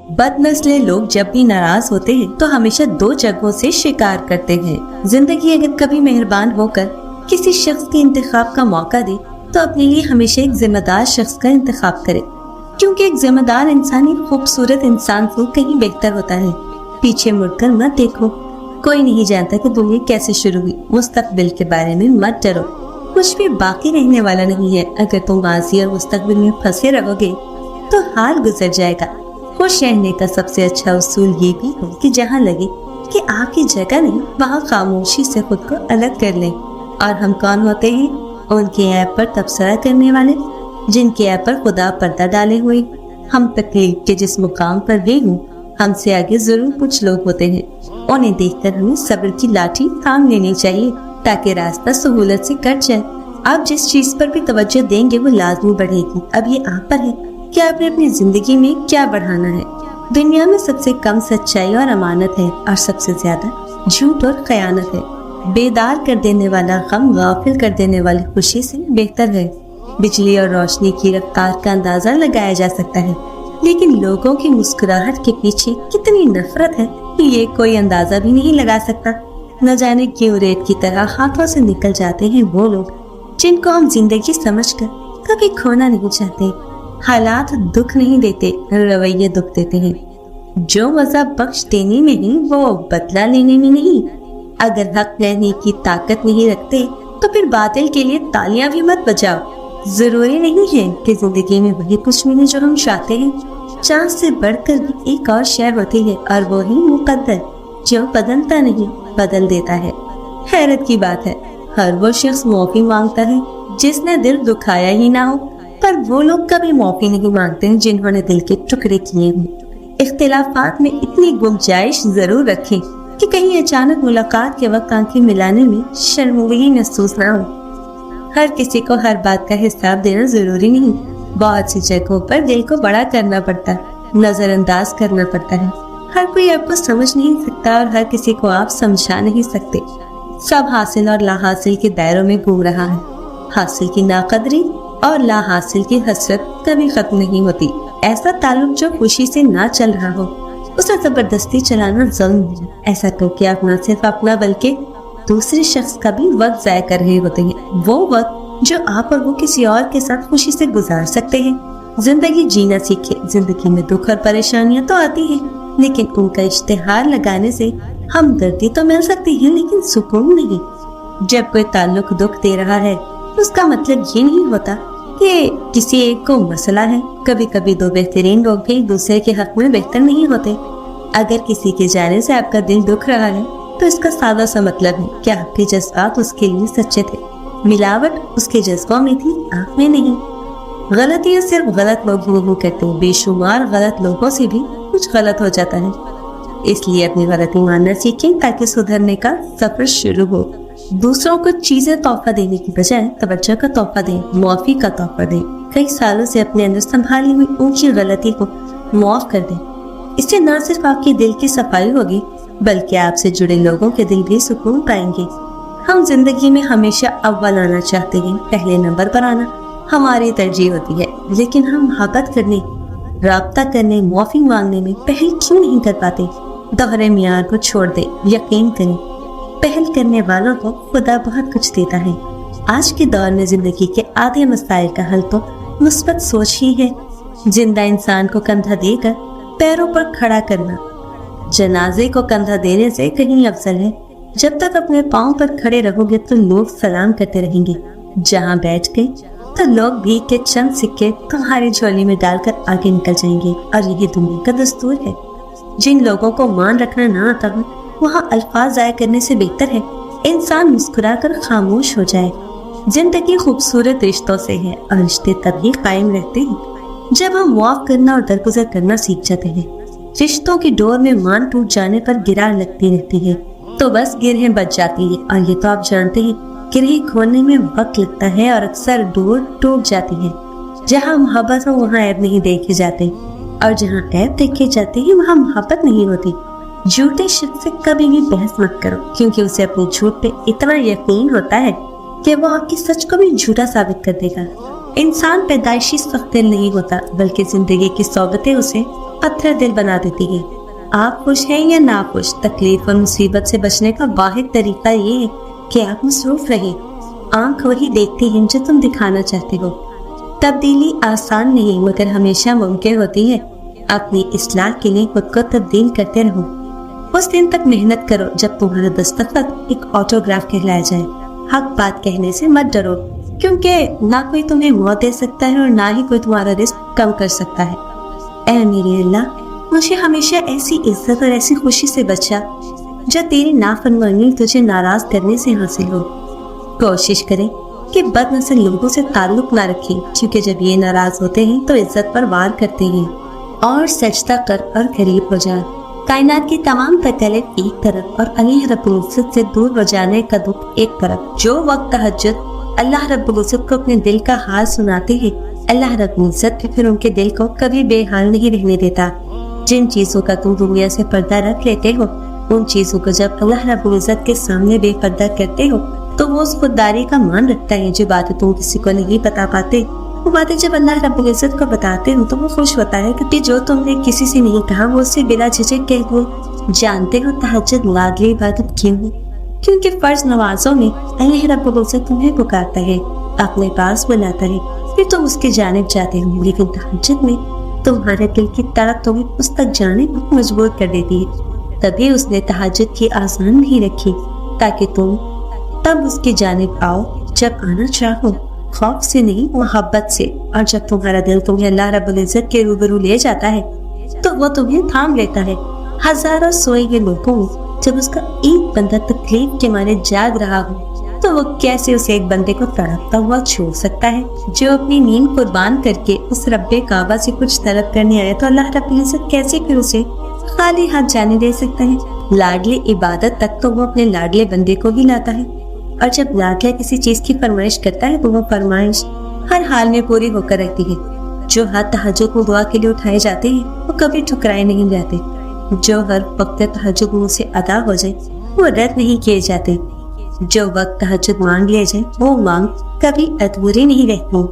बदनस्ले लोग जब भी नाराज होते हैं तो हमेशा दो जगहों से शिकार करते हैं। जिंदगी अगर कभी मेहरबान होकर किसी शख्स के इंतखाब का मौका दे तो अपने लिए हमेशा एक जिम्मेदार शख्स का इंतखाब करे, क्योंकि एक जिम्मेदार इंसान एक खूबसूरत इंसान से कहीं बेहतर होता है। पीछे मुड़कर मत देखो, कोई नहीं जानता कि दुनिया कैसे शुरू हुई। मुस्तकबिल के बारे में मत डरो, कुछ भी बाकी रहने वाला नहीं है। अगर तुम माजी और मुस्तकबिल में फंसे रहोगे तो हाल गुजर जाएगा। खुश रहने का सबसे अच्छा उसूल ये भी है कि जहाँ लगे कि आपकी जगह नहीं, वहाँ खामोशी से खुद को अलग कर लें। और हम कौन होते हैं? उनके ऐप पर तबसरा करने वाले, जिनके ऐप पर खुदा पर्दा डाले हुए। हम तकलीफ के जिस मुकाम पर भी हूँ, हमसे आगे जरूर कुछ लोग होते हैं। उन्हें देखकर हमें सब्र की लाठी थाम लेनी चाहिए ताकि रास्ता सहूलत से कट जाए। आप जिस चीज पर भी तवज्जो देंगे वो लाजमी बढ़ेगी। अब ये आप पर है कि आपने अपनी जिंदगी में क्या बढ़ाना है। दुनिया में सबसे कम सच्चाई और अमानत है और सबसे ज्यादा झूठ और खयानत है। बेदार कर देने वाला गम गाफिल कर देने वाली खुशी से बेहतर है। बिजली और रोशनी की रफ्तार का अंदाजा लगाया जा सकता है, लेकिन लोगों की मुस्कुराहट के पीछे कितनी नफरत है ये कोई अंदाजा भी नहीं लगा सकता। न जाने क्यों रेत की तरह हाथों से निकल जाते हैं वो लोग जिनको हम जिंदगी समझकर कभी खोना नहीं चाहते। हालात दुख नहीं देते, रवैये दुख देते हैं। जो मजा बख्श देने में ही वो बदला लेने में नहीं। अगर हक लेने की ताकत नहीं रखते तो फिर बातिल के लिए तालियां भी मत बजाओ। जरूरी नहीं है कि जिंदगी में वही कुछ मिले जो हम चाहते हैं। चांद से बढ़कर भी एक और शय होती है और वो ही मुकद्दर, जो बदलता नहीं बदल देता है। हैरत की बात है, हर वो शख्स माफी मांगता है जिसने दिल दुखाया ही ना हो, पर वो लोग कभी माफी नहीं मांगते हैं जिन्होंने दिल के टुकड़े किए हों। इख्तिलाफात में इतनी गुंजाइश जरूर रखें कि कहीं अचानक मुलाकात के वक्त आंखें मिलाने में शर्मिंदगी महसूस ना हो। हर किसी को हर बात का हिसाब देना जरूरी नहीं। बहुत सी जगहों पर दिल को बड़ा करना पड़ता है, नजरअंदाज करना पड़ता है। हर कोई आपको समझ नहीं सकता और हर किसी को आप समझा नहीं सकते। सब हासिल और ला हासिल के दायरों में घूम रहा है। हासिल की नाकदरी और ला हासिल की हसरत कभी खत्म नहीं होती। ऐसा ताल्लुक जो खुशी से ना चल रहा हो उसे जबरदस्ती चलाना जुल्म है। ऐसा करके आप न सिर्फ अपना बल्कि दूसरे शख्स का भी वक्त जाया कर रहे होते हैं, वो वक्त जो आप और वो किसी और के साथ खुशी से गुजार सकते हैं। जिंदगी जीना सीखे। जिंदगी में दुख और परेशानियां तो आती हैं, लेकिन उनका इश्तिहार लगाने से हमदर्दी तो मिल सकती है, लेकिन सुकून नहीं। जब कोई ताल्लुक दुख दे रहा है उसका मतलब ये नहीं होता कि किसी एक को मसला है। कभी कभी दो बेहतरीन लोग भी एक दूसरे के हक में बेहतर नहीं होते। अगर किसी के जाने से आपका दिल दुख रहा है तो इसका सादा सा मतलब है कि आपके जज्बात उसके लिए सच्चे थे। मिलावट उसके जज्बों में थी, आप में नहीं। गलतियां सिर्फ गलत लोग नहीं करते, बेशुमार गलत लोगों से भी कुछ गलत हो जाता है। इसलिए अपनी गलती मानना सीखें ताकि सुधरने का सफर शुरू हो। दूसरों को चीजें तोहफा देने की बजाय तवज्जो का तोहफा दें, मुआफी का तोहफा दें। कई सालों से अपने अंदर संभाली हुई ऊंची गलती को माफ कर दें। इससे न सिर्फ आपके दिल की सफाई होगी बल्कि आपसे जुड़े लोगों के दिल भी सुकून पाएंगे। हम जिंदगी में हमेशा अव्वल आना चाहते हैं, पहले नंबर पर आना हमारी तरजीह होती है, लेकिन हम मोहब्बत करने, राब्ता करने, माफी मांगने में पहल क्यों नहीं कर पाते? दोहरे मियार को छोड़ दे। यकीन करें, पहल करने वालों को खुदा बहुत कुछ देता है। आज के दौर में जिंदगी के आधे मसाइल का हल तो मुस्बत सोच ही है। जिंदा इंसान को कंधा देकर पैरों पर खड़ा करना जनाजे को कंधा देने से कहीं अफजल है। जब तक अपने पांव पर खड़े रहोगे तो लोग सलाम करते रहेंगे। जहां बैठ गए तो लोग भी के चंद सिक्के तुम्हारी झोली में डालकर आगे निकल जाएंगे, और यही दुनिया का दस्तूर है। जिन लोगों को मान रखना ना आता हो वहाँ अल्फाज जाया करने से बेहतर है इंसान मुस्कुराकर खामोश हो जाए। जिंदगी खूबसूरत रिश्तों से है और रिश्ते तभी कायम रहते हैं जब हम माफ करना और दरगुजर करना सीख जाते हैं। रिश्तों की डोर में मान टूट जाने पर गिरार लगती रहती है तो बस गिरहें बच जाती है, और ये तो आप जानते हैं गिरहें खोलने में वक्त लगता है और अक्सर डोर टूट जाती है। जहाँ मोहब्बत हो वहाँ ऐब नहीं देखे जाते, और जहाँ ऐब देखे जाते हैं वहाँ मोहब्बत नहीं होती। झूठे शख्स से कभी भी बहस मत करो, क्योंकि उसे अपने झूठ पे इतना यकीन होता है कि वो आपकी सच को भी झूठा साबित कर देगा। इंसान पैदाइशी सख्त दिल नहीं होता, बल्कि जिंदगी की सोबतें उसे पत्थर दिल बना देती है। आप खुश हैं या नाखुश, तकलीफ और मुसीबत से बचने का वाहिद तरीका ये है कि आप मसरूफ रहे। आंख वही देखती है जो तुम दिखाना चाहते हो। तब्दीली आसान नहीं मगर हमेशा मुमकिन होती है। अपनी इस्लाह के लिए खुद को तब्दील करते रहो। उस दिन तक मेहनत करो जब तुम्हारा दस्तखत एक ऑटोग्राफ कहलाया जाए। हक बात कहने से मत डरो, क्योंकि ना कोई तुम्हें मौत दे सकता है और ना ही कोई तुम्हारा रिस्क कम कर सकता है। ऐ मेरे अल्लाह, मुझे हमेशा ऐसी इज्जत और ऐसी खुशी से बचा जो तेरी नाफरमानी तुझे नाराज करने से हासिल हो। कोशिश करें कि बदनसीब लोगों से ताल्लुक ना रखें, क्योंकि जब ये नाराज होते हैं तो इज्जत पर वार करते हैं। और सजदा कर और करीब हो जा। कायनात की तमाम तकलीफ एक तरफ और अल्लाह रब्बुल इज्जत से दूर हो जाने का दुख एक तरफ। जो वक्त तहज्जुद अल्लाह रब्बुल इज्जत को अपने दिल का हाल सुनाते हैं, अल्लाह रब्बुल इज्जत भी फिर उनके दिल को कभी बेहाल नहीं रहने देता। जिन चीजों का तुम दुनिया से पर्दा रख लेते हो, उन चीजों को जब अल्लाह रब्बुल इज्जत के सामने बेपर्दा करते हो तो वो उस खुददारी का मान रखता है। जो बातें तुम किसी को नहीं बता पाते, वो बातें जब अल्लाह रब्बुल इज्जत को बताते हो तो वो खुश होता है, क्योंकि जो तुमने किसी से नहीं कहा वो उससे बिला झिझक कह दो। जानते हो तहज्जुद लाडली इबादत क्यों है? क्योंकि फर्ज नवाजों में अल्लाह रब्बुल इज्जत तुम्हें पुकारता है, अपने पास बुलाता है, फिर तुम उसके जानिब जाते हो। लेकिन तहज्जुद में तुम्हारे दिल की तड़प तुम्हें उस तक जाने पर मजबूर कर देती है। तभी उसने तहज्जुद की आसान नहीं रखी, ताकि तुम तब उसकी जानिब आओ जब आना चाहो, खौफ से नहीं मोहब्बत से। और जब तुम्हारा दिल तुम्हें अल्लाह रब्बुल इज्जत के रूबरू ले जाता है तो वो तुम्हें थाम लेता है। हजारों सोए हुए लोगों में जब उसका एक बंदा तकलीफ के मारे जाग रहा हो तो वो कैसे उसे एक बंदे को तड़पता हुआ छोड़ सकता है? जो अपनी नींद कुर्बान करके उस रब्बे काबा से कुछ तलब करने आया तो अल्लाह रब्बुल इज्जत कैसे फिर उसे खाली हाथ जाने दे सकता है? लाडली इबादत तक तो वो अपने लाडले बंदे को ही लाता है, और जब लाडला किसी चीज की फरमाइश करता है तो वो फरमाइश हर हाल में पूरी होकर रहती है। जो हाथ तहज्जुद में दुआ के लिए उठाए जाते हैं वो कभी ठुकराए नहीं जाते। जो हर वक्त तहज्जुद मुंह से अदा हो जाए वो रद्द नहीं किए जाते। जो वक्त तहज्जुद मांग लिया जाए वो मांग कभी अधूरी नहीं रहती।